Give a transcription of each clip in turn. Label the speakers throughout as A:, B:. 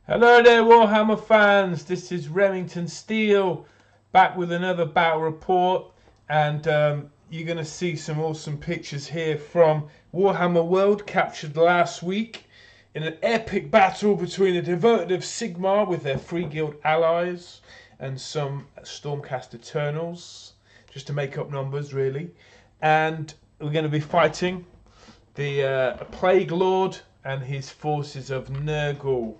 A: Hello there, Warhammer fans. This is Remington Steele back with another battle report, and you're going to see some awesome pictures here from Warhammer World, captured last week in an epic battle between the devoted of Sigmar with their Free Guild allies and some Stormcast Eternals, just to make up numbers really. And we're going to be fighting the Plague Lord and his forces of Nurgle,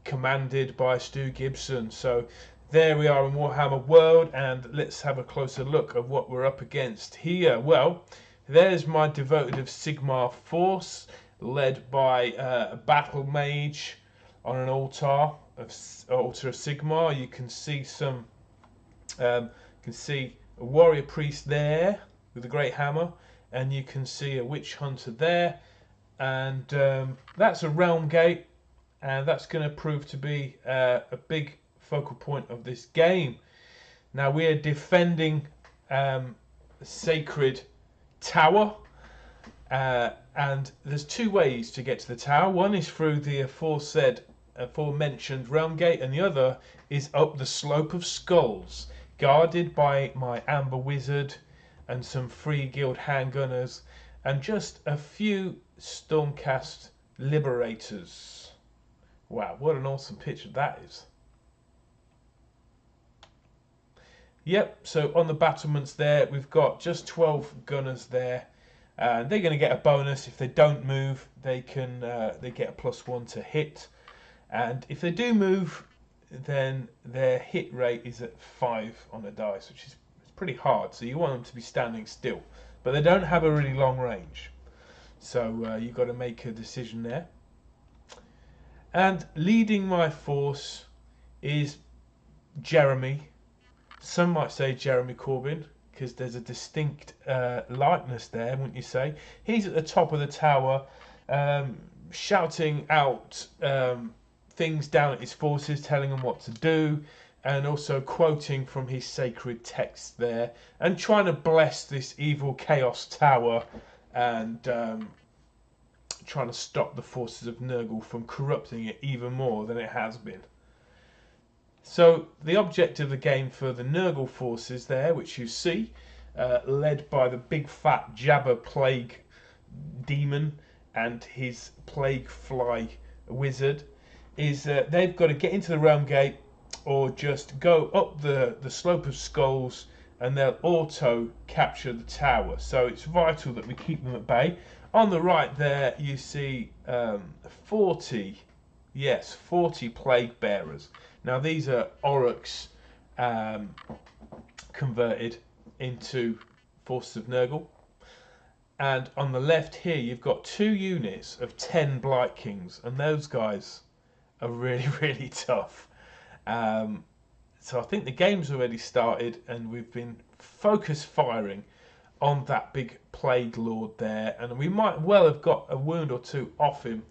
A: commanded by Stu Gibson. So there we are in Warhammer World, and let's have a closer look at what we're up against here. Well, there's my devoted of Sigmar force, led by a battle mage on an altar of Sigmar. You can see a warrior priest there with a great hammer, and you can see a witch hunter there, and that's a realm gate. And that's going to prove to be a big focal point of this game. Now we are defending a sacred tower, and there's two ways to get to the tower. One is through the aforementioned realm gate, and the other is up the slope of skulls, guarded by my amber wizard and some free guild handgunners and just a few Stormcast liberators. Wow, what an awesome picture that is. Yep, so on the battlements there, we've got just 12 gunners there. They're going to get a bonus. If they don't move, they get a +1 to hit. And if they do move, then their hit rate is at 5 on the dice, which is pretty hard. So you want them to be standing still. But they don't have a really long range. So you've got to make a decision there. And leading my force is Jeremy. Some might say Jeremy Corbyn, because there's a distinct likeness there, wouldn't you say? He's at the top of the tower, shouting out things down at his forces, telling them what to do, and also quoting from his sacred text there, and trying to bless this evil chaos tower, and trying to stop the forces of Nurgle from corrupting it even more than it has been. So the objective of the game for the Nurgle forces there, which you see, led by the big fat Jabber Plague Demon and his Plague Fly Wizard, is they've got to get into the realm gate or just go up the slope of skulls, and they'll auto capture the tower. So it's vital that we keep them at bay. On the right there you see 40 plague bearers. Now these are Aurochs converted into forces of Nurgle. And on the left here you've got 2 units of 10 Blight Kings, and those guys are really, really tough. So I think the game's already started, and we've been focus firing on that big Plague Lord there, and we might well have got a wound or two off him.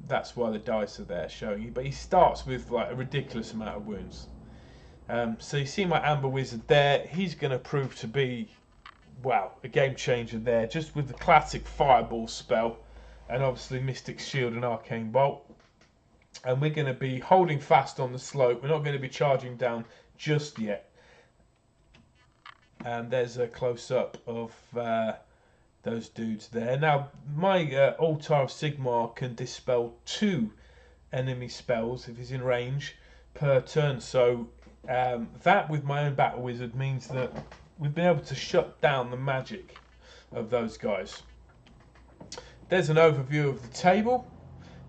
A: That's why the dice are there showing you, but he starts with like a ridiculous amount of wounds. So you see my Amber Wizard there. He's going to prove to be, wow, a game changer there, just with the classic Fireball spell, and obviously Mystic Shield and Arcane Bolt. And we're going to be holding fast on the slope. We're not going to be charging down just yet. And there's a close-up of those dudes there. Now, my Altar of Sigmar can dispel 2 enemy spells if he's in range per turn. So that, with my own Battle Wizard, means that we've been able to shut down the magic of those guys. There's an overview of the table.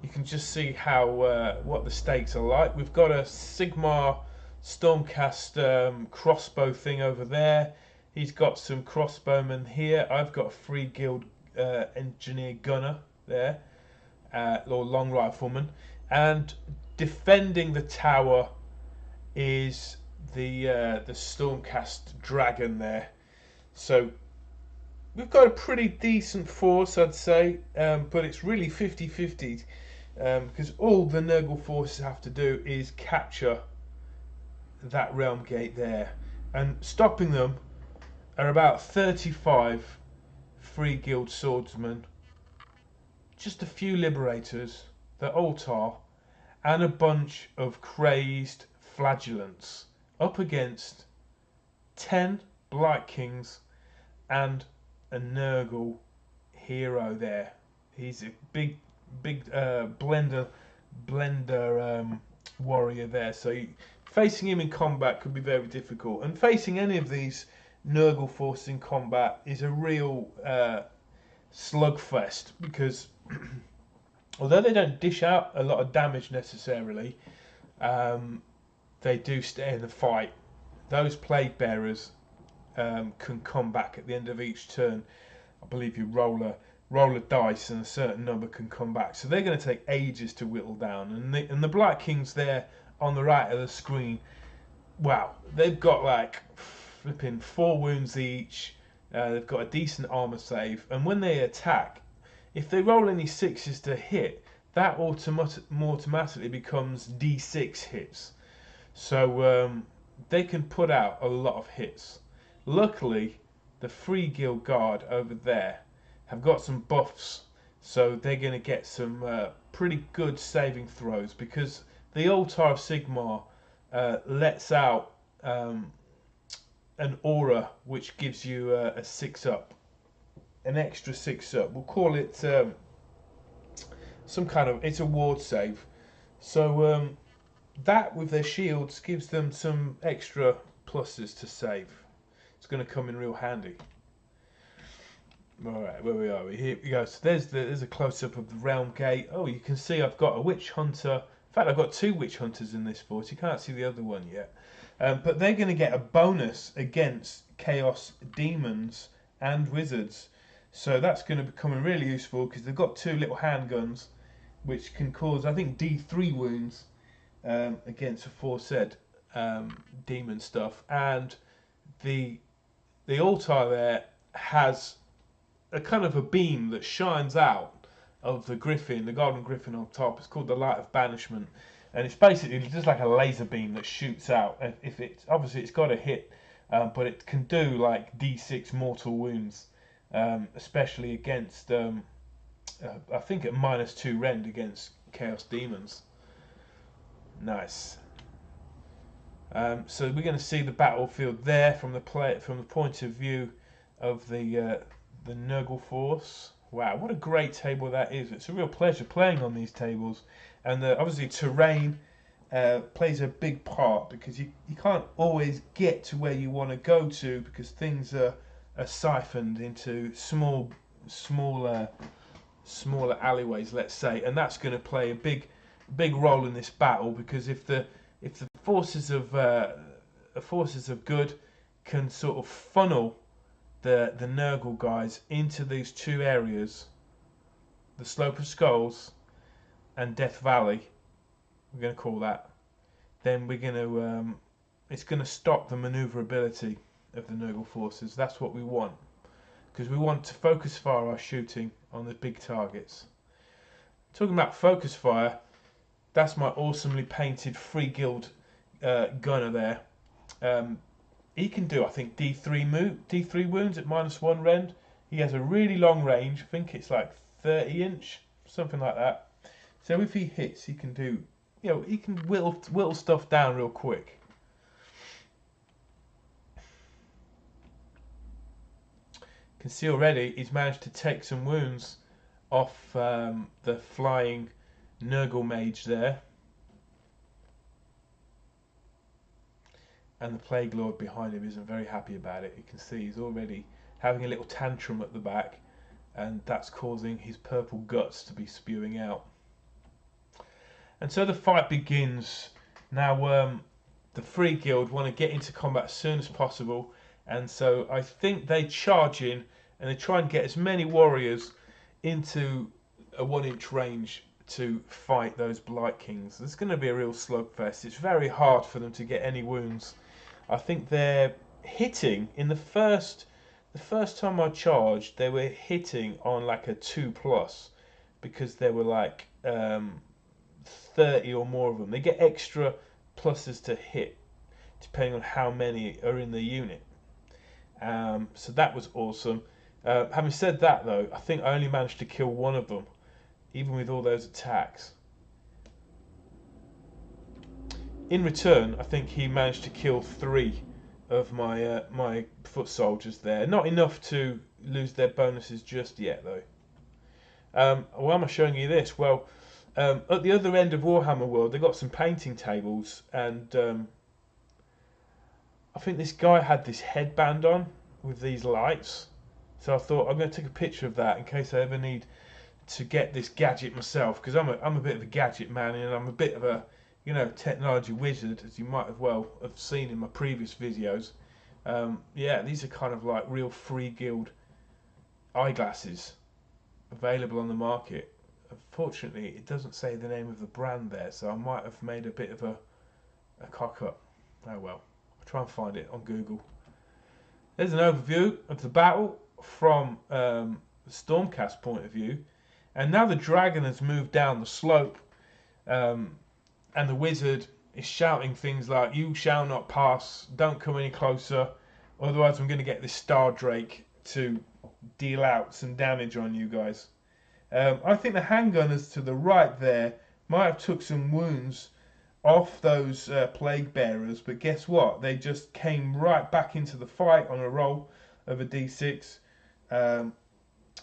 A: You can just see how what the stakes are like. We've got a Sigmar Stormcast crossbow thing over there. He's got some crossbowmen here. I've got a Free Guild engineer gunner there, or long rifleman. And defending the tower is the Stormcast dragon there. So we've got a pretty decent force, I'd say, but it's really 50-50, because all the Nurgle forces have to do is capture that realm gate there, and stopping them are about 35 Free Guild swordsmen, just a few liberators, the altar, and a bunch of crazed flagellants up against 10 Blight Kings and a Nurgle hero there. He's a big blender warrior there. So facing him in combat could be very difficult. And facing any of these Nurgle forces in combat is a real slugfest, because although they don't dish out a lot of damage necessarily, they do stay in the fight. Those Plague Bearers can come back at the end of each turn. I believe you roll a dice and a certain number can come back. So they're going to take ages to whittle down. And the Blight Kings there on the right of the screen, wow, they've got like flipping 4 wounds each. They've got a decent armor save. And when they attack, if they roll any 6s to hit, that automatically becomes D6 hits. So they can put out a lot of hits. Luckily, the Free Guild Guard over there have got some buffs, so they're going to get some pretty good saving throws, because the Altar of Sigmar lets out an aura which gives you a 6-up, an extra 6-up. We'll call it some kind of, it's a ward save. So that with their shields gives them some extra pluses to save. It's going to come in real handy. Alright, where we are? Here we go. So there's a close-up of the Realm Gate. Oh, you can see I've got a Witch Hunter. In fact, I've got 2 Witch Hunters in this force. You can't see the other one yet. But they're going to get a bonus against Chaos Demons and Wizards. So that's going to become really useful, because they've got 2 little handguns, which can cause, I think, D3 wounds against aforesaid demon stuff. And the altar there has a kind of a beam that shines out of the griffin, the golden griffin on top. It's called the Light of Banishment, and it's basically just like a laser beam that shoots out. If it's obviously it's got a hit, but it can do like D6 mortal wounds, especially against I think at -2 rend against Chaos Demons. Nice. So we're going to see the battlefield there from the point of view of the Nurgle force. Wow, what a great table that is! It's a real pleasure playing on these tables, and obviously terrain plays a big part, because you can't always get to where you want to go to, because things are siphoned into smaller alleyways, let's say, and that's going to play a big role in this battle, because if the forces of good can sort of funnel the Nurgle guys into these 2 areas, the Slope of Skulls and Death Valley, we're going to call that, then we're going to it's going to stop the maneuverability of the Nurgle forces. That's what we want, because we want to focus fire our shooting on the big targets. Talking about focus fire, that's my awesomely painted Free Guild gunner there. He can do, I think, D3 wounds at -1 rend. He has a really long range. I think it's like 30 inch, something like that. So if he hits, he can do, he can whittle stuff down real quick. You can see already he's managed to take some wounds off the flying Nurgle mage there. And the Plague Lord behind him isn't very happy about it. You can see he's already having a little tantrum at the back, and that's causing his purple guts to be spewing out. And so the fight begins. Now the Free Guild want to get into combat as soon as possible, and so I think they charge in and they try and get as many warriors into a 1-inch range to fight those Blight Kings. It's going to be a real slugfest. It's very hard for them to get any wounds. I think they're hitting in the first time I charged, they were hitting on like a 2+, because there were like 30 or more of them. They get extra pluses to hit depending on how many are in the unit. So that was awesome. Having said that though, I think I only managed to kill 1 of them, even with all those attacks. in return, I think he managed to kill 3 of my foot soldiers there. Not enough to lose their bonuses just yet, though. Why am I showing you this? Well, at the other end of Warhammer World, they've got some painting tables, and I think this guy had this headband on with these lights. So I thought I'm going to take a picture of that in case I ever need to get this gadget myself, because I'm a bit of a gadget man, and I'm a bit of a technology wizard, as you might have seen in my previous videos. Yeah, these are kind of like real free guild eyeglasses available on the market. Unfortunately, it doesn't say the name of the brand there, so I might have made a bit of a cock up. Oh well, I'll try and find it on Google. There's an overview of the battle from the Stormcast point of view, and now the dragon has moved down the slope, and the wizard is shouting things like, "You shall not pass, don't come any closer, otherwise I'm going to get this Star Drake to deal out some damage on you guys." I think the handgunners to the right there might have took some wounds off those plague bearers, but guess what? They just came right back into the fight on a roll of a d6,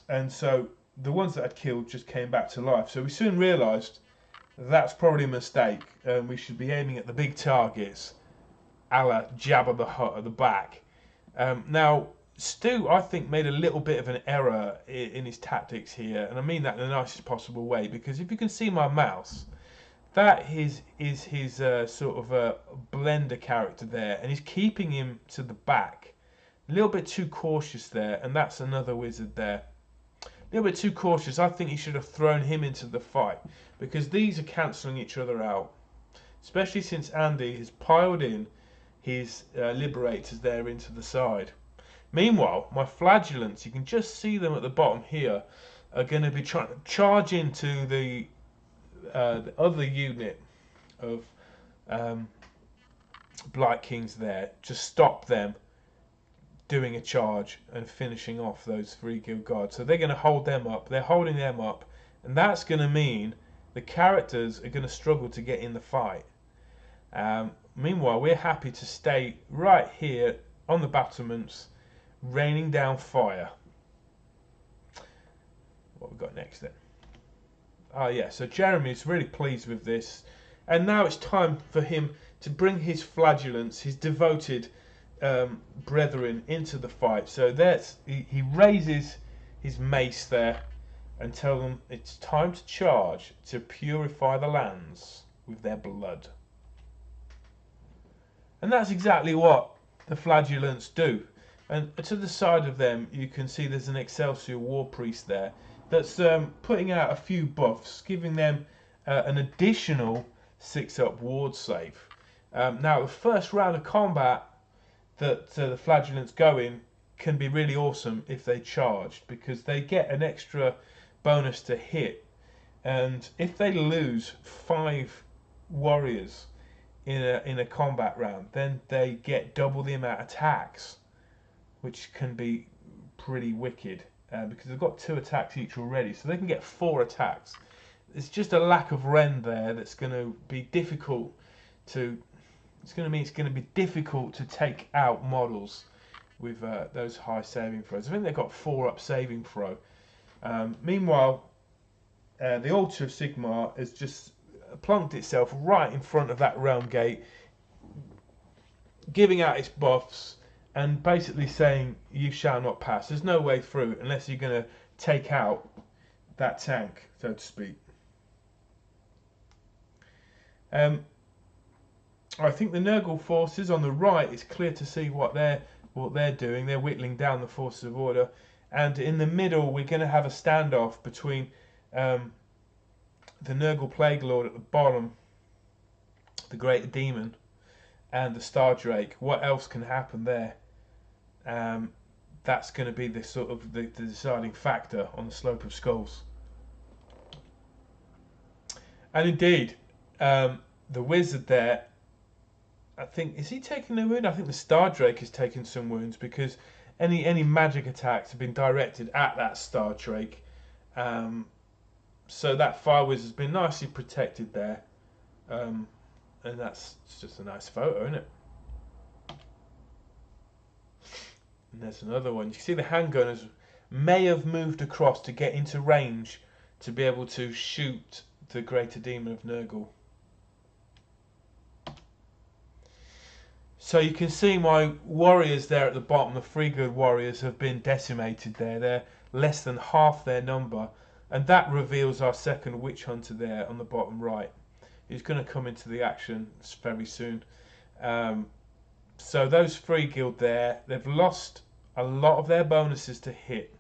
A: and so the ones that I'd killed just came back to life. So we soon realised that's probably a mistake. We should be aiming at the big targets, a la Jabba the Hutt at the back. Now, Stu, I think, made a little bit of an error in his tactics here, and I mean that in the nicest possible way, because if you can see my mouse, that is his sort of a blender character there, and he's keeping him to the back. A little bit too cautious there, and that's another wizard there. A little bit too cautious. I think he should have thrown him into the fight, because these are cancelling each other out, especially since Andy has piled in his liberators there into the side. Meanwhile, my flagellants, you can just see them at the bottom here, are going to be trying to charge into the other unit of Blight Kings there to stop them doing a charge and finishing off those 3 guild guards. So they're going to hold them up. They're holding them up, and that's going to mean the characters are going to struggle to get in the fight. Meanwhile, we're happy to stay right here on the battlements, raining down fire. What we got next then? Ah, yeah, so Jeremy's really pleased with this, and now it's time for him to bring his flagellants, his devoted brethren, into the fight. So he raises his mace there and tell them it's time to charge, to purify the lands with their blood. And that's exactly what the flagellants do. And to the side of them, you can see there's an Excelsior War Priest there that's putting out a few buffs, giving them an additional 6-up ward save. Now, the first round of combat that the flagellants go in can be really awesome if they charged, because they get an extra bonus to hit, and if they lose 5 warriors in a combat round, then they get double the amount of attacks, which can be pretty wicked, because they've got 2 attacks each already, so they can get 4 attacks. It's just a lack of rend there that's going to be difficult to. It's going to be difficult to take out models with those high saving throws. I think they've got 4-up saving throw. Meanwhile, the altar of Sigmar has just plunked itself right in front of that realm gate, giving out its buffs and basically saying, "You shall not pass." There's no way through unless you're going to take out that tank, so to speak. I think the Nurgle forces on the right, it's clear to see what they're doing. They're whittling down the forces of order, and in the middle we're going to have a standoff between the Nurgle Plague Lord at the bottom, the Greater Daemon, and the Star Drake. What else can happen there? That's going to be the sort of the deciding factor on the slope of skulls. And indeed, the wizard there, I think, is he taking a wound? I think the Star Drake is taking some wounds, because any magic attacks have been directed at that Star Drake. So that Fire Wizard's been nicely protected there. And it's just a nice photo, isn't it? And there's another one. You can see the handgunners may have moved across to get into range to be able to shoot the Greater Daemon of Nurgle. So you can see my warriors there at the bottom, the free good warriors, have been decimated there. They're less than half their number. And that reveals our second witch hunter there on the bottom right. He's going to come into the action very soon. So those free guild there, they've lost a lot of their bonuses to hit.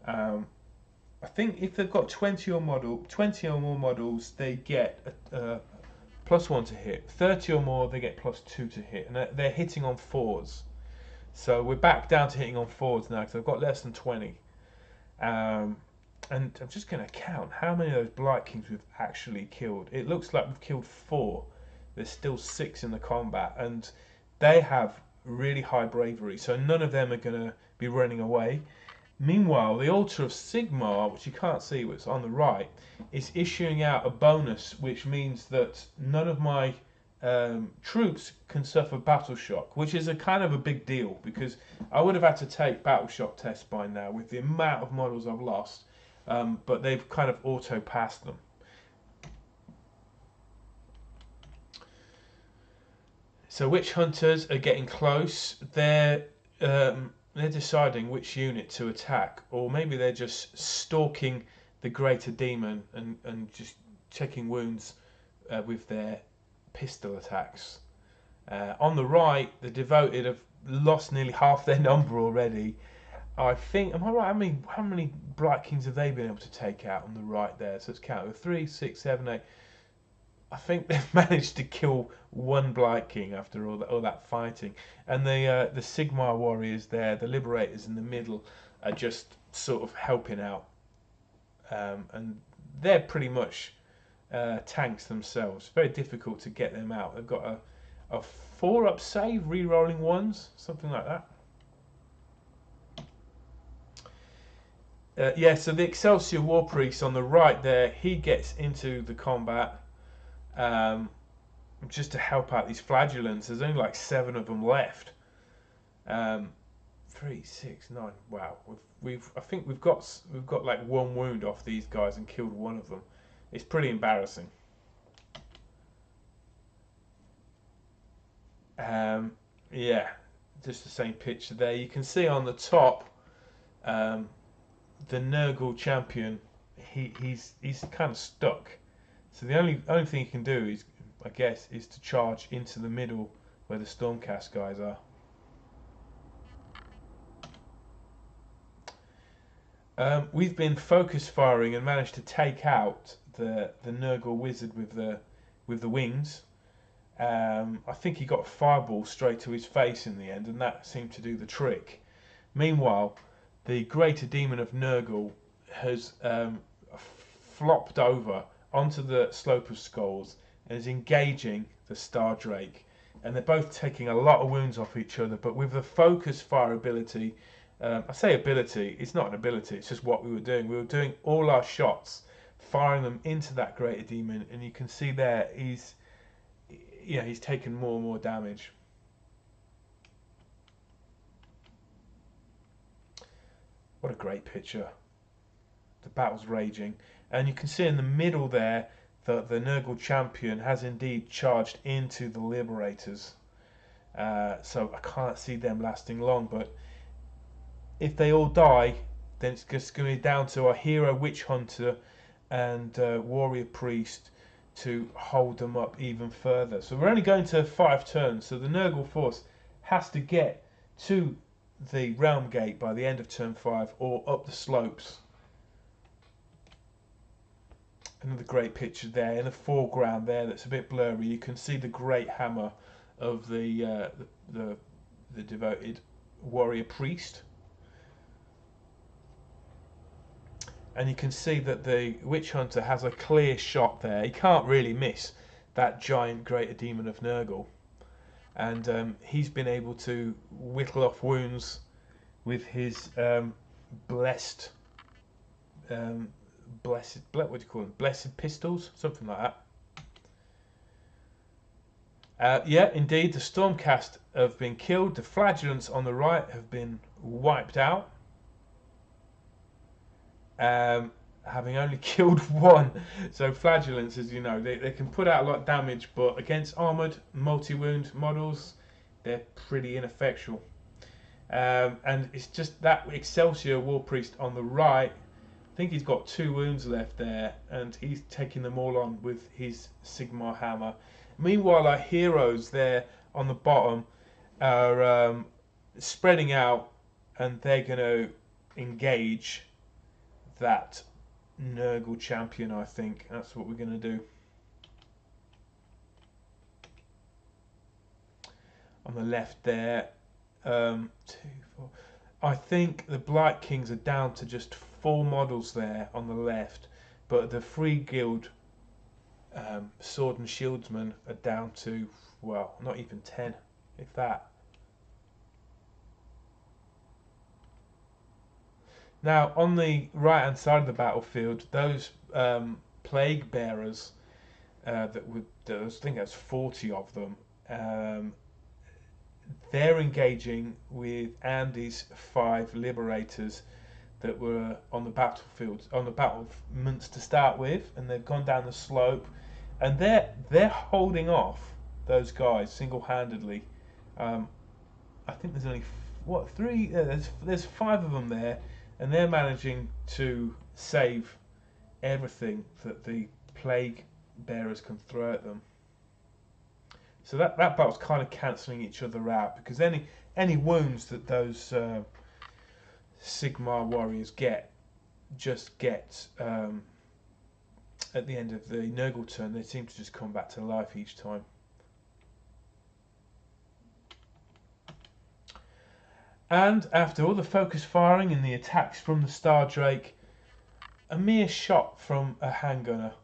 A: I think if they've got 20 or more models, they get +1 to hit. 30 or more, they get +2 to hit, and they're hitting on 4s. So we're back down to hitting on 4s now because I've got less than 20. And I'm just going to count how many of those Blight Kings we've actually killed. It looks like we've killed 4. There's still 6 in the combat, and they have really high bravery, so none of them are going to be running away. Meanwhile, the altar of Sigmar, which you can't see, but it's on the right, is issuing out a bonus, which means that none of my troops can suffer battle shock, which is a kind of a big deal because I would have had to take battle shock tests by now with the amount of models I've lost, but they've kind of auto-passed them. So witch hunters are getting close. They're deciding which unit to attack, or maybe they're just stalking the Greater Daemon and just checking wounds with their pistol attacks. On the right, the devoted have lost nearly half their number already. I think, am I right? How many Blight Kings have they been able to take out on the right there? So let's count: 3, 6, 7, 8. I think they've managed to kill 1 Blight King after all that fighting. And the Sigmar warriors there, the Liberators in the middle, are just sort of helping out. And they're pretty much tanks themselves. Very difficult to get them out. They've got a 4-up save, re-rolling 1s, something like that. Yeah, so the Excelsior War Priest on the right there, he gets into the combat. Just to help out these flagellants. There's only like 7 of them left. 3, 6, 9. Wow, I think we've got like 1 wound off these guys and killed 1 of them. It's pretty embarrassing. Yeah, just the same picture there. You can see on the top, the Nurgle champion. He's kind of stuck. So the only thing he can do is, I guess, is to charge into the middle where the Stormcast guys are. We've been focus firing and managed to take out the Nurgle wizard with the wings. I think he got a fireball straight to his face in the end, and that seemed to do the trick. Meanwhile, the Greater Daemon of Nurgle has flopped over onto the Slope of Skulls and is engaging the Star Drake, and they're both taking a lot of wounds off each other, but with the focus fire ability, I say ability, it's not an ability, it's just what we were doing. We were doing all our shots, firing them into that Greater Daemon, and you can see there he's taken more and more damage. What a great picture. The battle's raging. And you can see in the middle there that the Nurgle champion has indeed charged into the Liberators. So I can't see them lasting long, but if they all die, then it's just going to be down to our hero Witch Hunter and Warrior Priest to hold them up even further. So we're only going to 5 turns, so the Nurgle force has to get to the Realm Gate by the end of turn 5 or up the slopes. Another great picture there in the foreground there that's a bit blurry. You can see the great hammer of the devoted warrior priest, and you can see that the witch hunter has a clear shot there. He can't really miss that giant Greater Daemon of Nurgle, and he's been able to whittle off wounds with his blessed what do you call them? Blessed pistols, something like that. Yeah, indeed, the Stormcast have been killed. The flagellants on the right have been wiped out. Having only killed one. So flagellants, as you know, they can put out a lot of damage, but against armoured multi-wound models, they're pretty ineffectual. And it's just that Excelsior War Priest on the right. I think he's got 2 wounds left there, and he's taking them all on with his Sigmar hammer. Meanwhile, our heroes there on the bottom are spreading out, and they're going to engage that Nurgle champion. I think that's what we're going to do. On the left there, 2, 4. I think the Blight Kings are down to just 4 models there on the left, but the Free Guild Sword and Shieldsmen are down to, well, not even 10, if that. Now, on the right-hand side of the battlefield, those plague bearers, I think that's 40 of them, they're engaging with Andy's 5 liberators that were on the battlefield, on the battlements to start with, and they've gone down the slope, and they're holding off those guys single-handedly. I think there's only 3. There's 5 of them there, and they're managing to save everything that the plague bearers can throw at them. So that battle's kind of cancelling each other out, because any wounds that those Sigmar warriors get at the end of the Nurgle turn. They seem to just come back to life each time. And after all the focus firing and the attacks from the Star Drake, a mere shot from a handgunner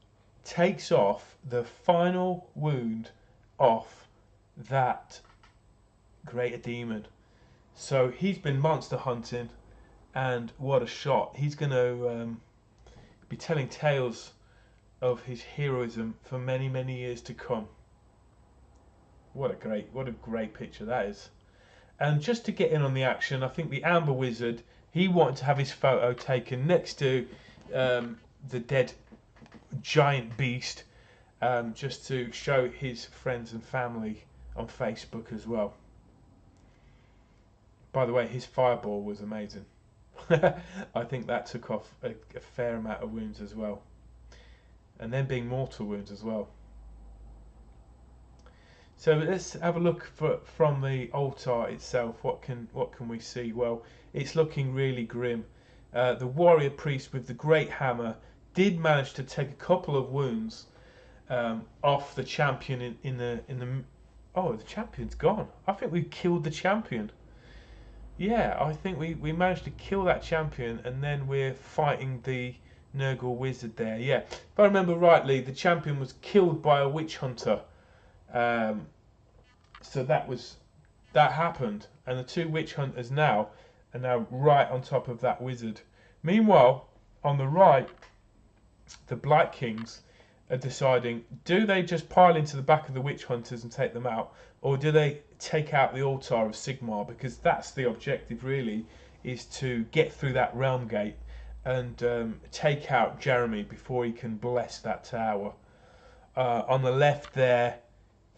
A: takes off the final wound off that Greater Daemon. So he's been monster hunting, and what a shot. He's going to be telling tales of his heroism for many, many years to come. What a great picture that is. And just to get in on the action, I think the Amber Wizard, he wanted to have his photo taken next to the dead giant beast, just to show his friends and family on Facebook as well. By the way, his fireball was amazing. I think that took off a fair amount of wounds as well, and then being mortal wounds as well. So let's have a look from the altar itself. What can we see? Well, it's looking really grim. The warrior priest with the great hammer did manage to take a couple of wounds off the champion in the. Oh, the champion's gone. I think we killed the champion. Yeah, I think we managed to kill that champion, and then we're fighting the Nurgle wizard there. Yeah, if I remember rightly, the champion was killed by a witch hunter. So that happened, and the 2 witch hunters now are now right on top of that wizard. Meanwhile, on the right, the Blight Kings are deciding, do they just pile into the back of the witch hunters and take them out, or do they take out the altar of Sigmar? Because that's the objective, really, is to get through that realm gate and take out Jeremy before he can bless that tower. On the left there,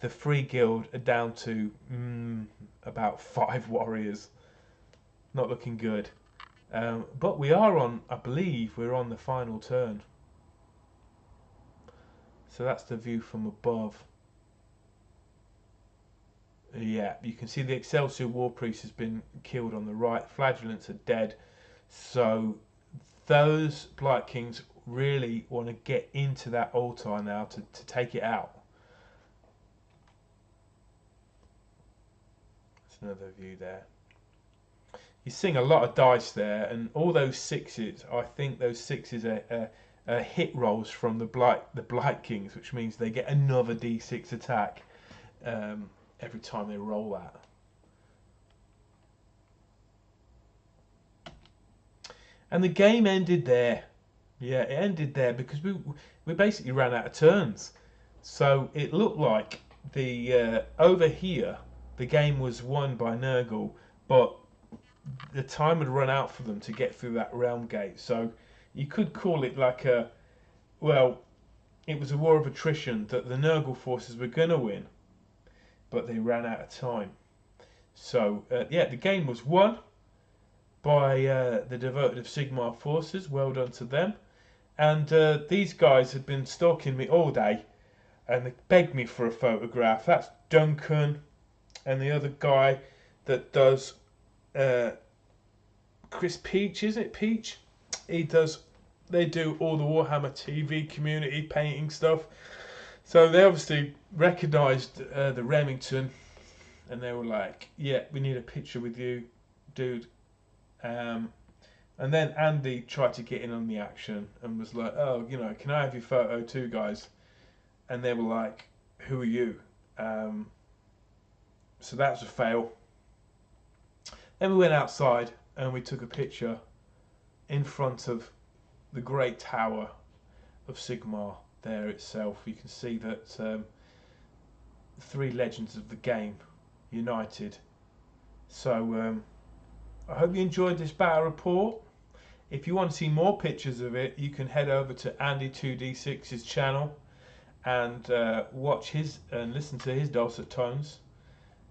A: the Free Guild are down to about 5 warriors. Not looking good. But we are on, I believe, we're on the final turn. So that's the view from above. Yeah, you can see the Excelsior War Priest has been killed on the right. Flagellants are dead. So those Blight Kings really want to get into that altar now to take it out. That's another view there. You're seeing a lot of dice there, and all those 6s, I think those 6s are hit rolls from the Blight Kings, which means they get another D6 attack every time they roll that. And the game ended there. Yeah, it ended there because we basically ran out of turns. So it looked like the over here, the game was won by Nurgle, but the time had run out for them to get through that realm gate. So you could call it like a, well, it was a war of attrition that the Nurgle forces were going to win, but they ran out of time. So yeah, the game was won by the devoted of Sigmar forces. Well done to them. And these guys had been stalking me all day, and they begged me for a photograph. That's Duncan, and the other guy that does Chris Peach, is it Peach? He does. They do all the Warhammer TV community painting stuff. So they obviously recognised the Remington, and they were like, "Yeah, we need a picture with you, dude." And then Andy tried to get in on the action and was like, "Oh, you know, can I have your photo too, guys?" And they were like, "Who are you?" So that was a fail. Then we went outside and we took a picture in front of the great tower of Sigmar there itself. You can see that three legends of the game united. So I hope you enjoyed this battle report. If you want to see more pictures of it, you can head over to Andy2D6's channel and watch his and listen to his dulcet tones.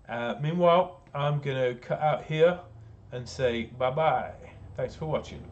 A: Meanwhile, I'm going to cut out here and say bye bye. Thanks for watching.